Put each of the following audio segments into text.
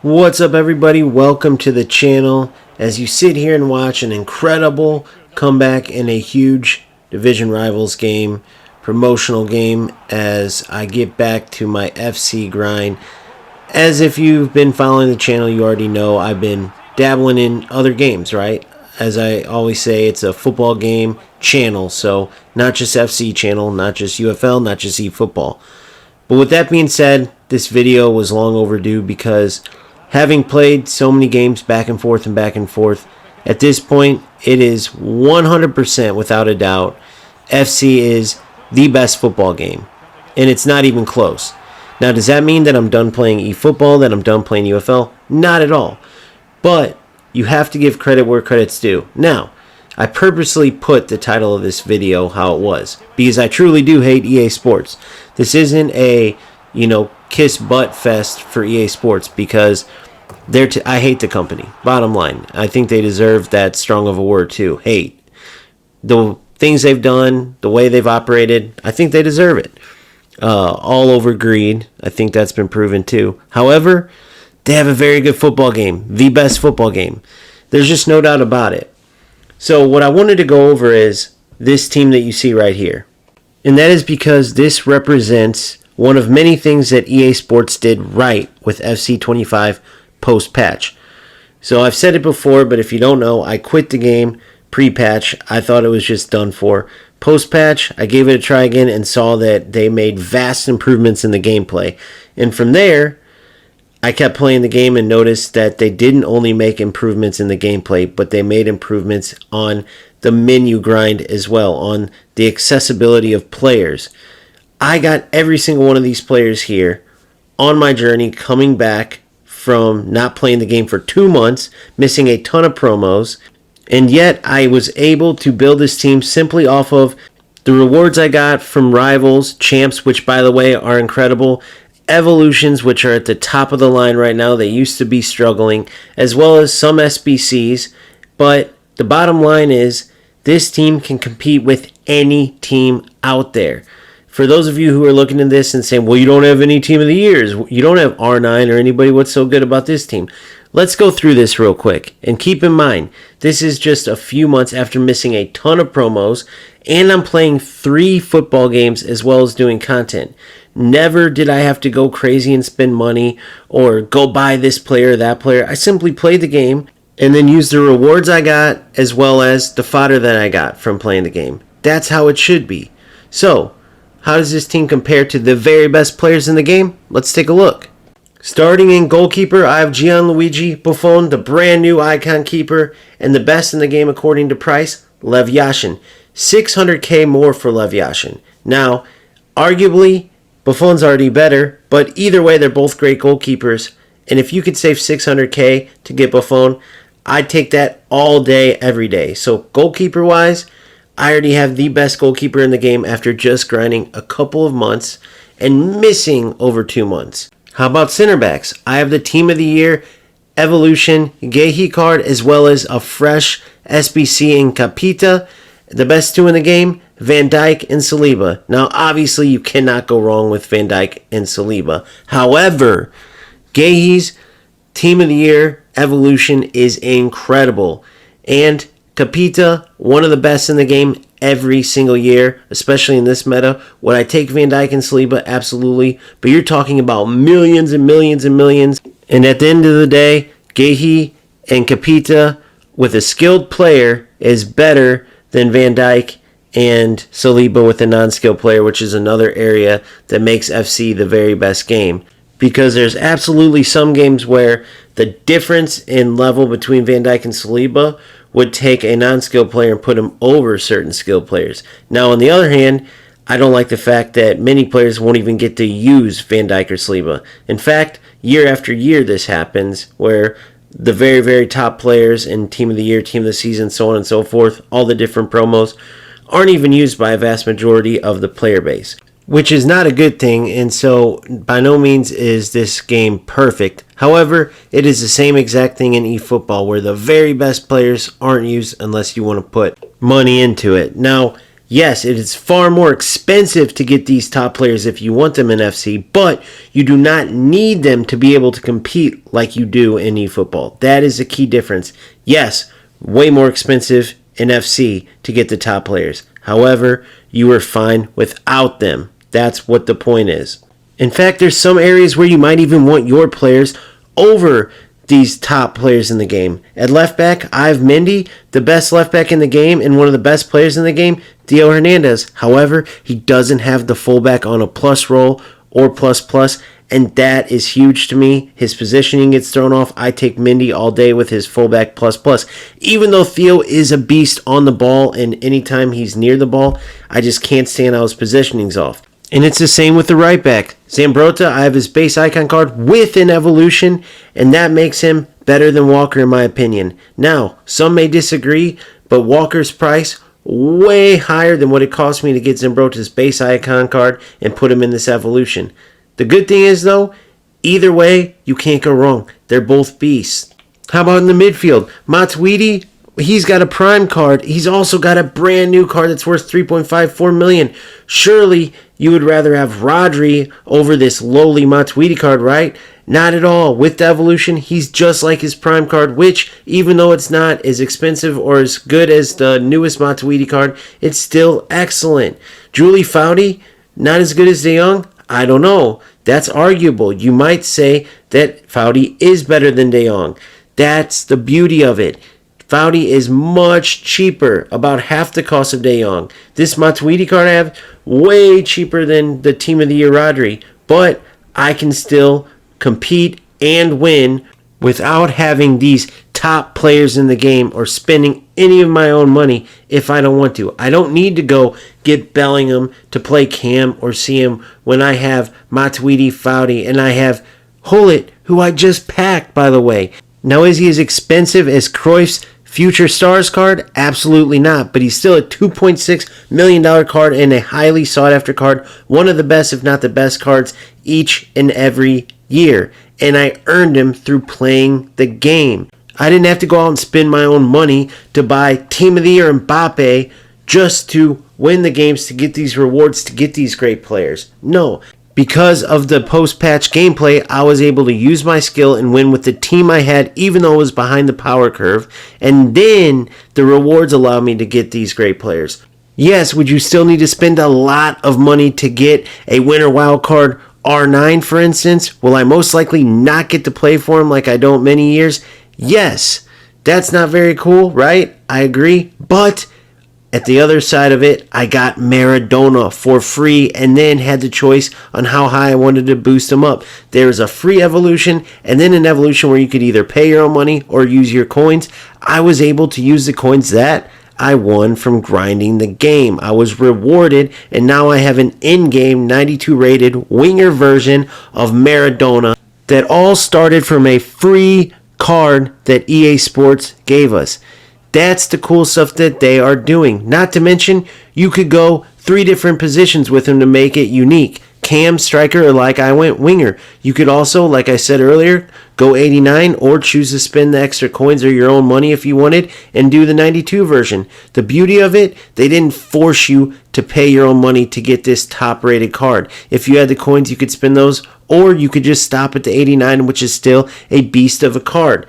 What's up, everybody? Welcome to the channel as you sit here and watch an incredible comeback in a huge division rivals game, promotional game, as I get back to my FC grind. As if you've been following the channel, you already know I've been dabbling in other games, right? As I always say, it's a football game channel, so not just FC channel, not just UFL, not just eFootball. But with that being said, this video was long overdue because having played so many games back and forth, at this point, it is 100% without a doubt, FC is the best football game. And it's not even close. Now, does that mean that I'm done playing eFootball, that I'm done playing UFL? Not at all. But you have to give credit where credit's due. Now, I purposely put the title of this video how it was, because I truly do hate EA Sports. This isn't a, kiss butt fest for EA Sports, because I hate the company. Bottom line, I think they deserve that strong of a word too. Hate. The things they've done, the way they've operated, I think they deserve it. All over greed. I think that's been proven too. However, they have a very good football game. The best football game. There's just no doubt about it. So what I wanted to go over is this team that you see right here. And that is because this represents one of many things that EA Sports did right with FC 25 post-patch. So I've said it before, but if you don't know, I quit the game pre-patch. I thought it was just done for. Post-patch, I gave it a try again and saw that they made vast improvements in the gameplay. And from there, I kept playing the game and noticed that they didn't only make improvements in the gameplay, but they made improvements on the menu grind as well, on the accessibility of players. I got every single one of these players here on my journey coming back from not playing the game for 2 months, missing a ton of promos, and yet I was able to build this team simply off of the rewards I got from Rivals, Champs, which by the way are incredible, Evolutions, which are at the top of the line right now. They used to be struggling, as well as some SBCs. But the bottom line is this team can compete with any team out there. For those of you who are looking at this and saying, well, you don't have any team of the years, you don't have R9 or anybody, what's so good about this team? Let's go through this real quick. And keep in mind, this is just a few months after missing a ton of promos, and I'm playing 3 football games as well as doing content. Never did I have to go crazy and spend money or go buy this player or that player. I simply played the game and then used the rewards I got as well as the fodder that I got from playing the game. That's how it should be. So, how does this team compare to the very best players in the game? Let's take a look. Starting in goalkeeper, I have Gianluigi Buffon, the brand new icon keeper, and the best in the game according to price, Lev Yashin. 600k more for Lev Yashin. Now, arguably, Buffon's already better, but either way, they're both great goalkeepers. And if you could save 600k to get Buffon, I'd take that all day, every day. So goalkeeper-wise, I already have the best goalkeeper in the game after just grinding a couple of months and missing over 2 months. How about center backs? I have the team of the year, Evolution, Gehi card, as well as a fresh SBC in Capita. The best 2 in the game, Van Dijk and Saliba. Now, obviously, you cannot go wrong with Van Dijk and Saliba. However, Gehi's team of the year, Evolution, is incredible. And Capita, one of the best in the game every single year, especially in this meta. Would I take Van Dijk and Saliba? Absolutely. But you're talking about millions and millions and millions. And at the end of the day, Gehi and Capita with a skilled player is better than Van Dijk and Saliba with a non-skilled player, which is another area that makes FC the very best game. Because there's absolutely some games where the difference in level between Van Dijk and Saliba would take a non-skilled player and put him over certain skilled players. Now, on the other hand, I don't like the fact that many players won't even get to use Van Dijk or Saliba. In fact, year after year this happens, where the very, very top players in Team of the Year, Team of the Season, so on and so forth, all the different promos, aren't even used by a vast majority of the player base, which is not a good thing, and so by no means is this game perfect. However, it is the same exact thing in eFootball, where the very best players aren't used unless you want to put money into it. Now, Yes, it is far more expensive to get these top players if you want them in FC, but you do not need them to be able to compete like you do in eFootball. That is a key difference. Yes, way more expensive in FC to get the top players. However, you are fine without them. That's what the point is. In fact, there's some areas where you might even want your players over these top players in the game. At left back, I have Mendy, the best left back in the game and one of the best players in the game, Theo Hernandez. However, he doesn't have the fullback on a plus role or plus, and that is huge to me. His positioning gets thrown off. I take Mendy all day with his fullback plus. Even though Theo is a beast on the ball and anytime he's near the ball, I just can't stand how his positioning's off. And it's the same with the right back. Zambrotta, I have his base icon card with an evolution, and that makes him better than Walker in my opinion. Now, some may disagree, but Walker's price way higher than what it cost me to get Zambrotta's base icon card and put him in this evolution. The good thing is, though, either way, you can't go wrong. They're both beasts. How about in the midfield? Matuidi, he's got a prime card. He's also got a brand new card that's worth $3.54 million. Surely you would rather have Rodri over this lowly Matuidi card, right? Not at all. With the evolution, he's just like his prime card, which, even though it's not as expensive or as good as the newest Matuidi card, it's still excellent. Julie Foudy, not as good as De Jong? I don't know. That's arguable. You might say that Foudy is better than De Jong. That's the beauty of it. Foudy is much cheaper, about half the cost of De Jong. This Matuidi card I have, way cheaper than the Team of the Year Rodri, but I can still compete and win without having these top players in the game or spending any of my own money if I don't want to. I don't need to go get Bellingham to play Cam or CM when I have Matuidi, Foudy, and I have Hullet, who I just packed, by the way. Now, is he as expensive as Cruyff's Future Stars card? Absolutely not, but he's still a $2.6 million card and a highly sought-after card, one of the best, if not the best cards each and every year, and I earned him through playing the game. I didn't have to go out and spend my own money to buy Team of the Year Mbappe just to win the games, to get these rewards, to get these great players. No. Because of the post-patch gameplay, I was able to use my skill and win with the team I had, even though it was behind the power curve. And then the rewards allow me to get these great players. Yes, would you still need to spend a lot of money to get a winter wildcard R9, for instance? Will I most likely not get to play for him like I don't many years? Yes. That's not very cool, right? I agree. But at the other side of it, I got Maradona for free and then had the choice on how high I wanted to boost him up. There's a free evolution and then an evolution where you could either pay your own money or use your coins. I was able to use the coins that I won from grinding the game. I was rewarded, and now I have an in-game 92 rated winger version of Maradona that all started from a free card that EA Sports gave us. That's the cool stuff that they are doing. Not to mention, you could go 3 different positions with him to make it unique. Cam, striker, or like I went, winger. You could also, like I said earlier, go 89 or choose to spend the extra coins or your own money if you wanted and do the 92 version. The beauty of it, they didn't force you to pay your own money to get this top rated card. If you had the coins, you could spend those, or you could just stop at the 89, which is still a beast of a card.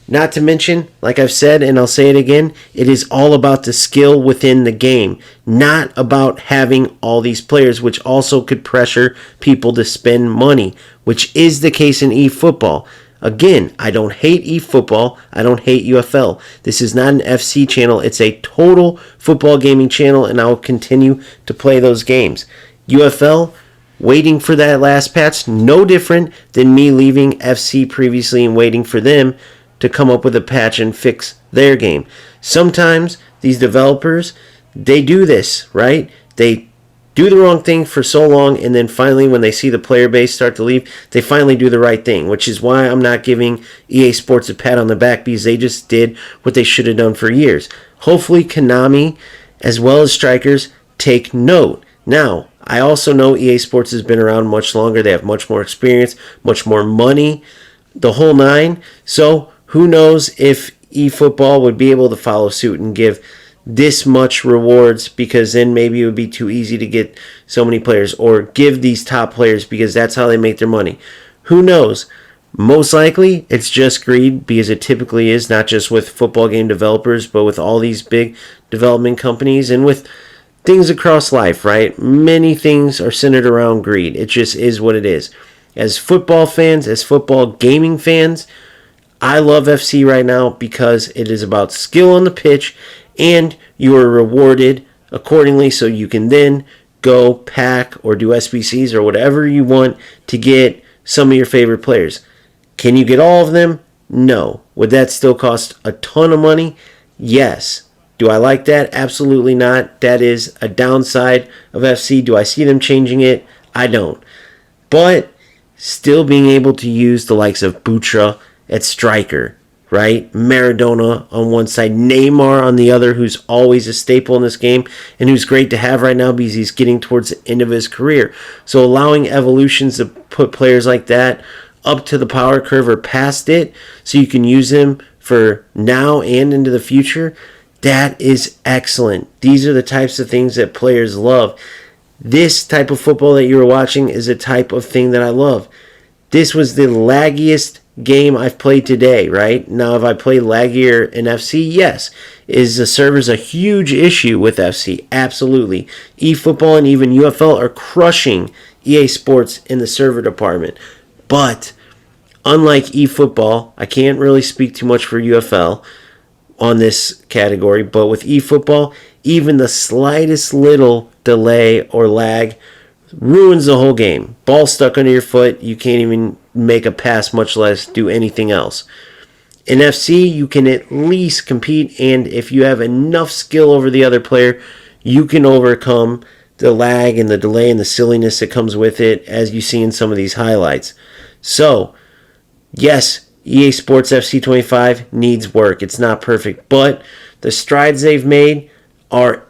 Not to mention, like I've said, and I'll say it again, it is all about the skill within the game, not about having all these players, which also could pressure people to spend money, which is the case in eFootball. Again, I don't hate eFootball. I don't hate UFL. This is not an FC channel. It's a total football gaming channel, and I will continue to play those games. UFL, waiting for that last patch, no different than me leaving FC previously and waiting for them to come up with a patch and fix their game. Sometimes these developers, they do this, right? They do the wrong thing for so long, and then finally when they see the player base start to leave, they finally do the right thing, which is why I'm not giving EA Sports a pat on the back, because they just did what they should have done for years. Hopefully Konami, as well as Strikers, take note. Now, I also know EA Sports has been around much longer. They have much more experience, much more money, the whole nine. So who knows if eFootball would be able to follow suit and give this much rewards because then maybe it would be too easy to get so many players, or give these top players because that's how they make their money. Who knows? Most likely it's just greed, because it typically is, not just with football game developers, but with all these big development companies and with things across life, right? Many things are centered around greed. It just is what it is. As football fans, as football gaming fans, I love FC right now because it is about skill on the pitch, and you are rewarded accordingly, so you can then go pack or do SBCs or whatever you want to get some of your favorite players. Can you get all of them? No. Would that still cost a ton of money? Yes. Do I like that? Absolutely not. That is a downside of FC. Do I see them changing it? I don't. But still being able to use the likes of Butra at striker, right? Maradona on one side, Neymar on the other, who's always a staple in this game and who's great to have right now because he's getting towards the end of his career. So allowing evolutions to put players like that up to the power curve or past it so you can use them for now and into the future, that is excellent. These are the types of things that players love. This type of football that you were watching is a type of thing that I love. This was the laggiest game I've played today, right? Now, have I played laggier in FC? Yes. Is the servers a huge issue with FC? Absolutely. eFootball and even UFL are crushing EA Sports in the server department. But unlike eFootball, I can't really speak too much for UFL on this category, but with eFootball, even the slightest little delay or lag ruins the whole game. Ball stuck under your foot, you can't even make a pass, much less do anything else. In FC, you can at least compete, and if you have enough skill over the other player, you can overcome the lag and the delay and the silliness that comes with it, as you see in some of these highlights. So, yes, EA Sports FC 25 needs work. It's not perfect, but the strides they've made are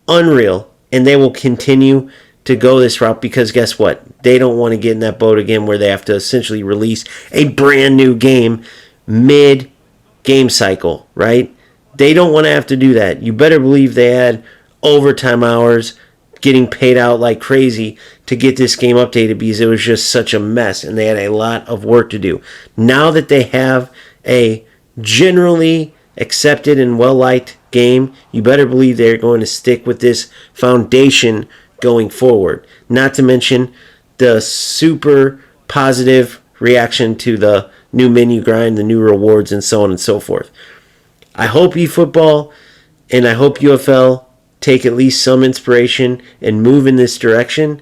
unreal, and they will continue to go this route because guess what? They don't want to get in that boat again where they have to essentially release a brand new game mid-game cycle, right? They don't want to have to do that. You better believe they had overtime hours getting paid out like crazy to get this game updated because it was just such a mess and they had a lot of work to do. Now that they have a generally accepted and well-liked game, you better believe they're going to stick with this foundation going forward. Not to mention the super positive reaction to the new menu grind, the new rewards, and so on and so forth. I hope eFootball and I hope UFL take at least some inspiration and move in this direction.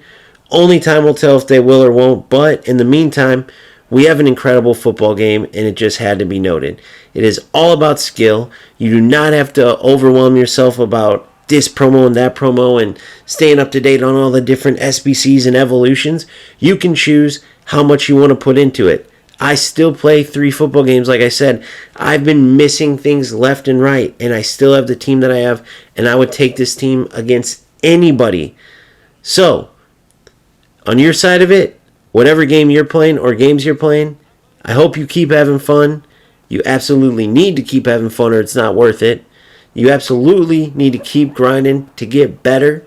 Only time will tell if they will or won't, but in the meantime, we have an incredible football game, and it just had to be noted. It is all about skill. You do not have to overwhelm yourself about this promo and that promo and staying up to date on all the different SBCs and evolutions. You can choose how much you want to put into it. I still play 3 football games, like I said. I've been missing things left and right, and I still have the team that I have, and I would take this team against anybody. So, on your side of it, whatever game you're playing or games you're playing, I hope you keep having fun. You absolutely need to keep having fun or it's not worth it. You absolutely need to keep grinding to get better,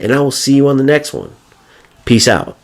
and I will see you on the next one. Peace out.